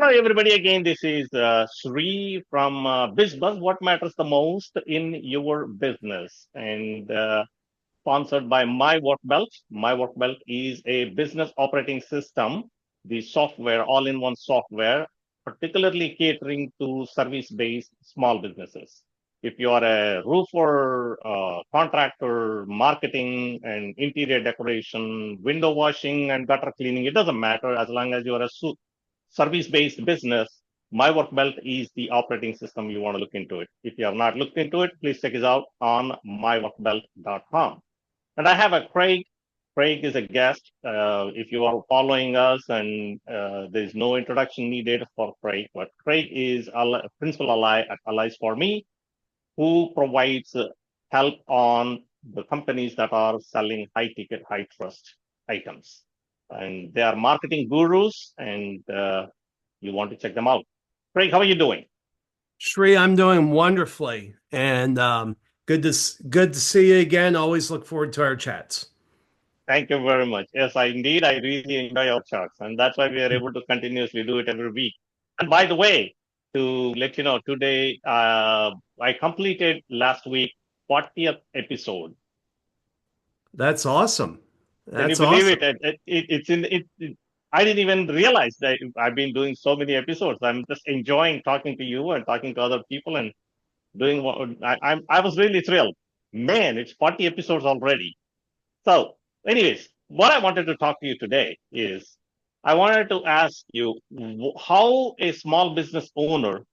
Hi, everybody. Again, this is Sree from BizBuzz. What matters the most in your business? And sponsored by My Work Belt. My Work Belt is a business operating system, the software, all-in-one software, particularly catering to service-based small businesses. If you are a roofer, contractor, marketing and interior decoration, window washing and gutter cleaning, it doesn't matter as long as you are a service-based business. My Work Belt is the operating system you want to look into it. If you have not looked into it, please check it out on myworkbelt.com. And I have a Craig. Craig is a guest. If you are following us, and there's no introduction needed for Craig, but Craig is a principal ally at Allies for Me, who provides help on the companies that are selling high ticket, high trust items. And they are marketing gurus, and you want to check them out. Craig, how are you doing? Sree, I'm doing wonderfully, and good to see you again. Always look forward to our chats. Thank you very much. Yes, I really enjoy our charts, and that's why we are able to continuously do it every week. And by the way, to let you know, today I completed last week 40th episode. That's awesome. Can you That's believe it? awesome. I didn't even realize that I've been doing so many episodes. I'm just enjoying talking to you and talking to other people and doing what I was really thrilled. Man, it's 40 episodes already. So, anyways, what I wanted to talk to you today is I wanted to ask you how a small business owner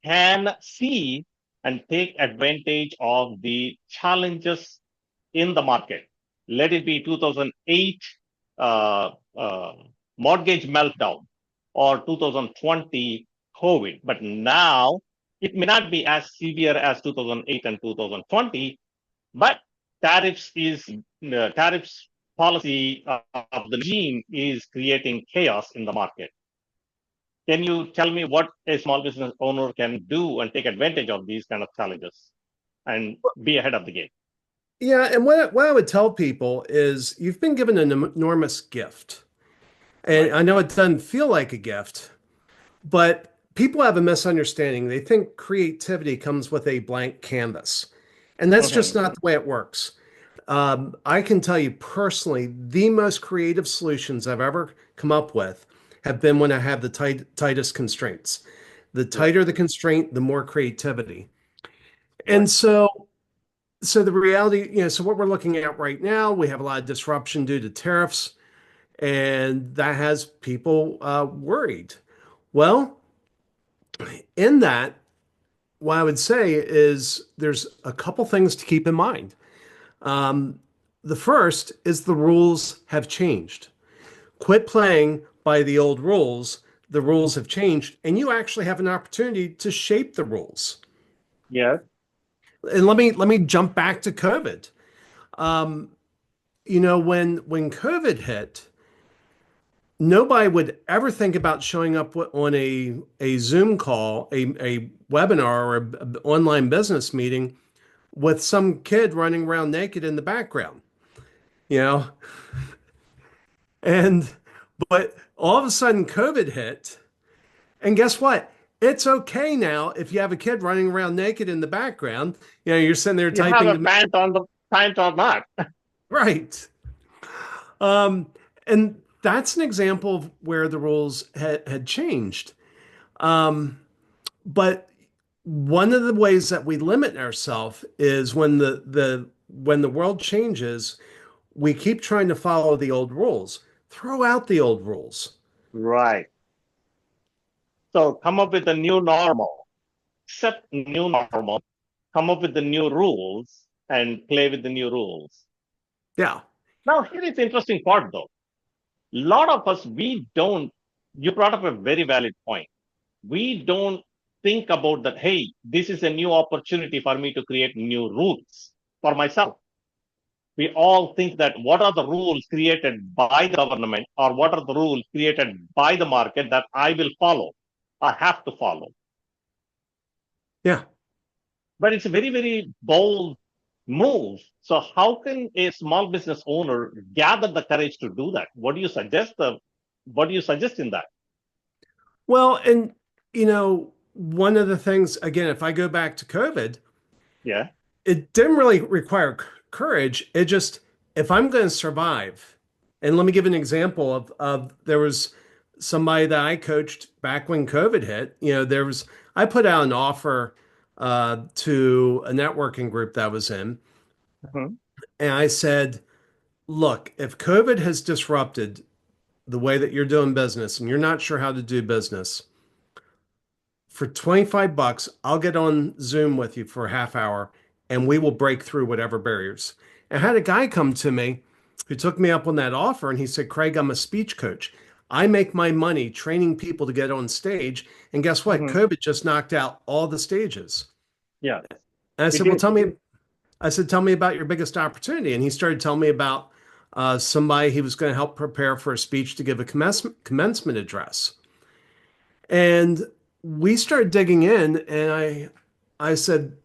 can see and take advantage of the challenges in the market. Let it be 2008 uh, uh, mortgage meltdown or 2020 COVID. But now it may not be as severe as 2008 and 2020, but tariffs policy of the regime is creating chaos in the market. Can you tell me what a small business owner can do and take advantage of these kind of challenges and be ahead of the game? Yeah, and what I would tell people is you've been given an enormous gift. And Right. I know it doesn't feel like a gift, but people have a misunderstanding. They think creativity comes with a blank canvas. And that's just Mhm. not the way it works. I can tell you personally, the most creative solutions I've ever come up with have been when I have the tightest constraints. The Right. tighter the constraint, the more creativity. And Right. so the reality, so what we're looking at right now, we have a lot of disruption due to tariffs, and that has people worried. Well, in that, what I would say is there's a couple things to keep in mind. Um, the first is the rules have changed. Quit playing by the old rules. The rules have changed, and you actually have an opportunity to shape the rules. Yes. And let me jump back to COVID. Um, when COVID hit, nobody would ever think about showing up on a Zoom call, a webinar, or an online business meeting with some kid running around naked in the background. You know, and but all of a sudden COVID hit, and guess what? It's okay now if you have a kid running around naked in the background. You're sitting there You have typing a the pant or not. right. Um, and that's an example of where the rules had changed. Um, but one of the ways that we limit ourselves is when the world changes, we keep trying to follow the old rules. Throw out the old rules. Right. So come up with a new normal, accept new normal, come up with the new rules and play with the new rules. Yeah. Now, here is the interesting part though. A lot of us, we don't, you brought up a very valid point. We don't think about that, hey, this is a new opportunity for me to create new rules for myself. We all think that what are the rules created by the government or what are the rules created by the market that I will follow, I have to follow. Yeah. But it's a very, very bold move. So how can a small business owner gather the courage to do that? What do you suggest? What do you suggest in that? Well, and one of the things, again, if I go back to COVID, Yeah. it didn't really require courage. It just, if I'm going to survive, and let me give an example of there was somebody that I coached back when COVID hit. I put out an offer to a networking group that I was in, Mhm. and I said, look, if COVID has disrupted the way that you're doing business and you're not sure how to do business, for 25 bucks, I'll get on Zoom with you for a half hour and we will break through whatever barriers. And I had a guy come to me who took me up on that offer and he said, Craig, I'm a speech coach. I make my money training people to get on stage. And guess what? Mhm. COVID just knocked out all the stages. Yeah. And I It said, well, is. tell me about your biggest opportunity. And he started telling me about somebody he was going to help prepare for a speech to give a commencement address. And we started digging in, and I said,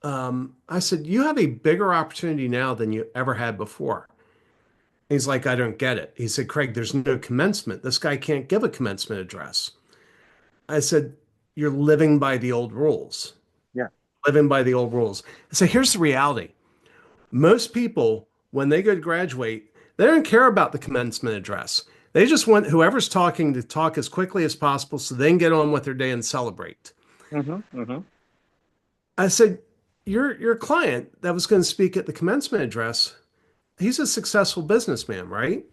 you have a bigger opportunity now than you ever had before. He's like, I don't get it. He said, Craig, there's no commencement. This guy can't give a commencement address. I said, you're living by the old rules. Yeah. Living by the old rules. I said, here's the reality. Most people, when they go to graduate, they don't care about the commencement address. They just want whoever's talking to talk as quickly as possible so they can get on with their day and celebrate. Hmm. Hmm. I said, your client that was going to speak at the commencement address, he's a successful businessman, right?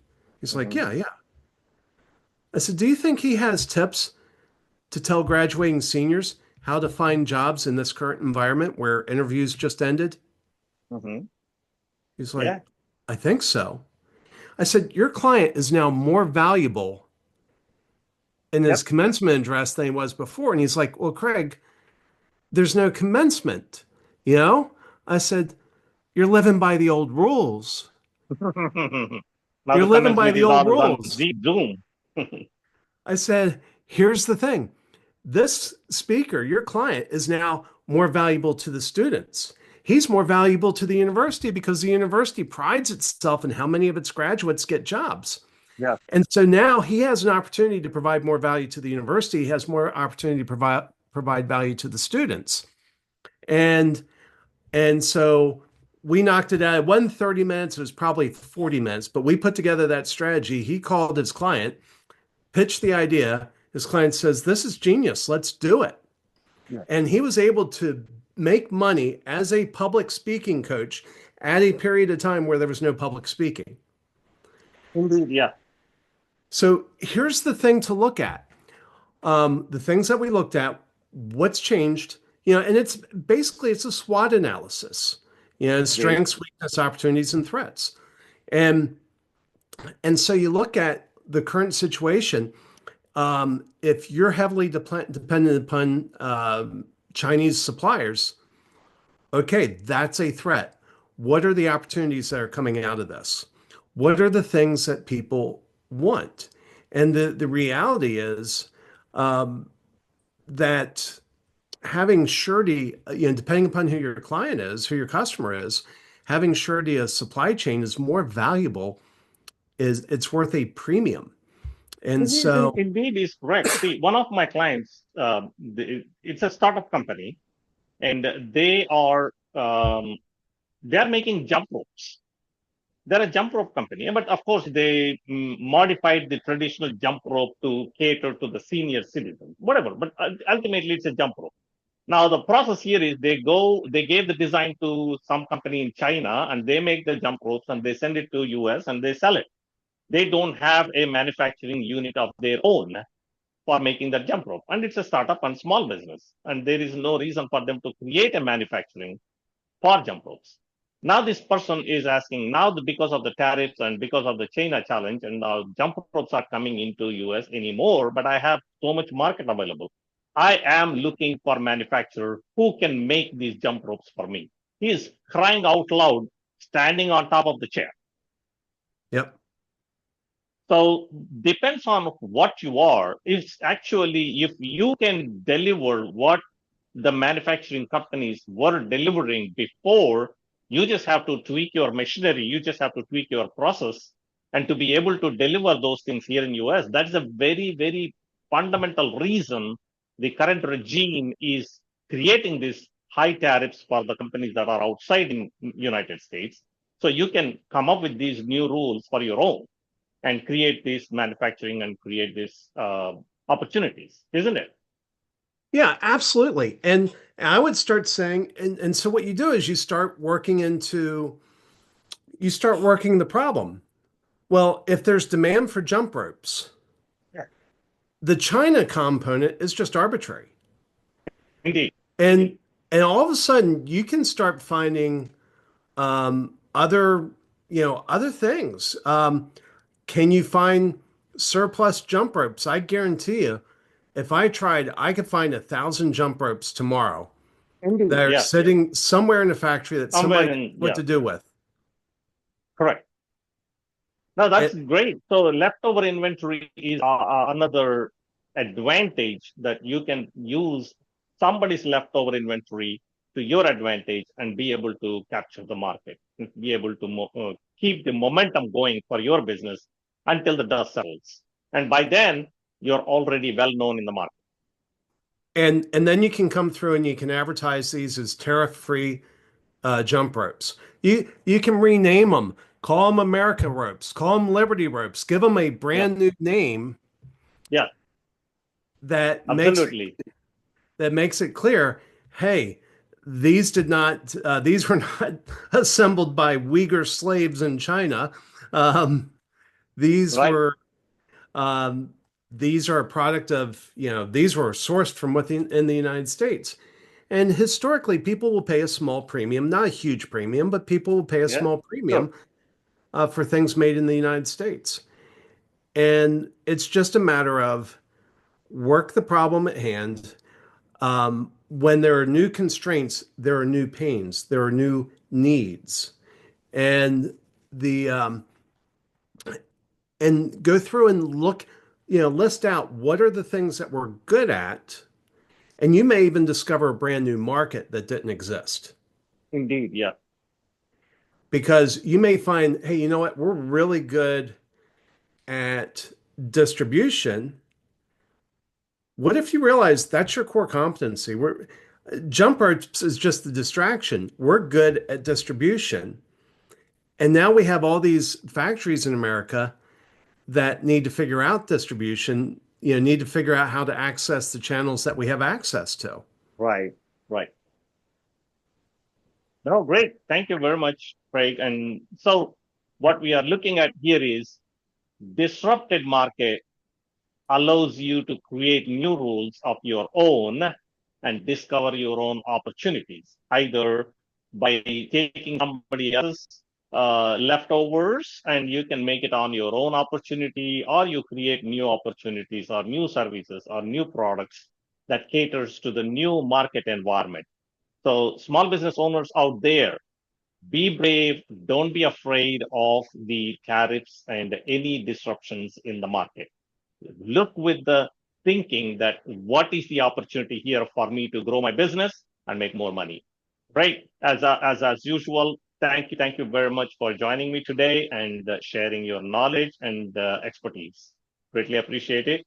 He's like, Hmm. yeah, yeah. I said, do you think he has tips to tell graduating seniors how to find jobs in this current environment where interviews just ended? Hmm. He's Yeah. like, I think so. I said, your client is now more valuable in his Yep. commencement address than he was before. And he's like, well, Craig, there's no commencement. You know? I said, you're living by the old rules. Now You're the living by commencement the is old always on rules. Zoom. I said, here's the thing. This speaker, your client, is now more valuable to the students. He's more valuable to the university because the university prides itself in how many of its graduates get jobs. Yeah. And so now he has an opportunity to provide more value to the university. He has more opportunity to provide value to the students. And so we knocked it out. It wasn't 30 minutes, it was probably 40 minutes, but we put together that strategy. He called his client, pitched the idea. His client says, this is genius. Let's do it. Yeah. And he was able to make money as a public speaking coach at a period of time where there was no public speaking. Indeed. Yeah. So here's the thing to look at. The things that we looked at, what's changed, and it's basically it's a SWOT analysis, Great. strengths, weakness, opportunities, and threats. And so you look at the current situation. If you're heavily dependent upon Chinese suppliers, okay, that's a threat. What are the opportunities that are coming out of this? What are the things that people want? And the reality is that having surety, depending upon who your client is, who your customer is, having surety of supply chain is more valuable, is it's worth a premium. And so, Indeed is correct. See, one of my clients, it's a startup company, and they are making jump ropes. They're a jump rope company, but of course they modified the traditional jump rope to cater to the senior citizens, whatever. But ultimately, it's a jump rope. Now the process here is they gave the design to some company in China, and they make the jump ropes and they send it to US and they sell it. They don't have a manufacturing unit of their own for making that jump rope, and it's a startup and small business, and there is no reason for them to create a manufacturing for jump ropes. Now this person is asking now because of the tariffs and because of the China challenge, and now jump ropes are coming into US anymore, but I have so much market available. I am looking for manufacturer who can make these jump ropes for me. He is crying out loud, standing on top of the chair. yep, So depends on what you are. It's actually if you can deliver what the manufacturing companies were delivering before, you just have to tweak your machinery, you just have to tweak your process, and to be able to deliver those things here in US, that's a very, very fundamental reason the current regime is creating these high tariffs for the companies that are outside in United States. So you can come up with these new rules for your own and create this manufacturing and create these opportunities, isn't it? Yeah, absolutely. And I would start saying, and so what you do is you start working the problem. Well, if there's demand for jump ropes, Yeah. the China component is just arbitrary. Indeed. And and all of a sudden you can start finding other, other things. Can you find surplus jump ropes? I guarantee you, if I tried, I could find 1,000 jump ropes tomorrow Indeed. that are Yes, yes. sitting somewhere in a factory that Somewhere somebody knows in, what yeah, to do with. correct. No, that's It, great. So leftover inventory is another advantage that you can use somebody's leftover inventory to your advantage and be able to capture the market, be able to keep the momentum going for your business until the dust settles. And by then, you're already well known in the market. and then you can come through and you can advertise these as tariff-free jump ropes. You can rename them, call them America ropes, call them Liberty ropes, give them a Yeah, brand new name yeah, that makes it absolutely. that makes it clear, hey, these were not assembled by Uyghur slaves in China. Um, these Right, were um, these are a product of, these were sourced from within in the United States. And historically, people will pay a small premium, not a huge premium, but people will pay a yeah, small sure, premium for things made in the United States. And it's just a matter of work the problem at hand. When there are new constraints, there are new pains, there are new needs, and the and go through and look, list out what are the things that we're good at, and you may even discover a brand new market that didn't exist indeed, yeah, because you may find, hey, you know what, we're really good at distribution. What if you realize that's your core competency? Jump ropes is just the distraction. We're good at distribution. And now we have all these factories in America that need to figure out distribution, need to figure out how to access the channels that we have access to. right, right. No, great. Thank you very much, Craig. And so what we are looking at here is disrupted market allows you to create new rules of your own and discover your own opportunities, either by taking somebody else's leftovers and you can make it on your own opportunity, or you create new opportunities or new services or new products that caters to the new market environment. So small business owners out there, be brave. Don't be afraid of the tariffs and any disruptions in the market. Look with the thinking that what is the opportunity here for me to grow my business and make more money. Right. As usual, thank you very much for joining me today and sharing your knowledge and expertise. Greatly appreciate it.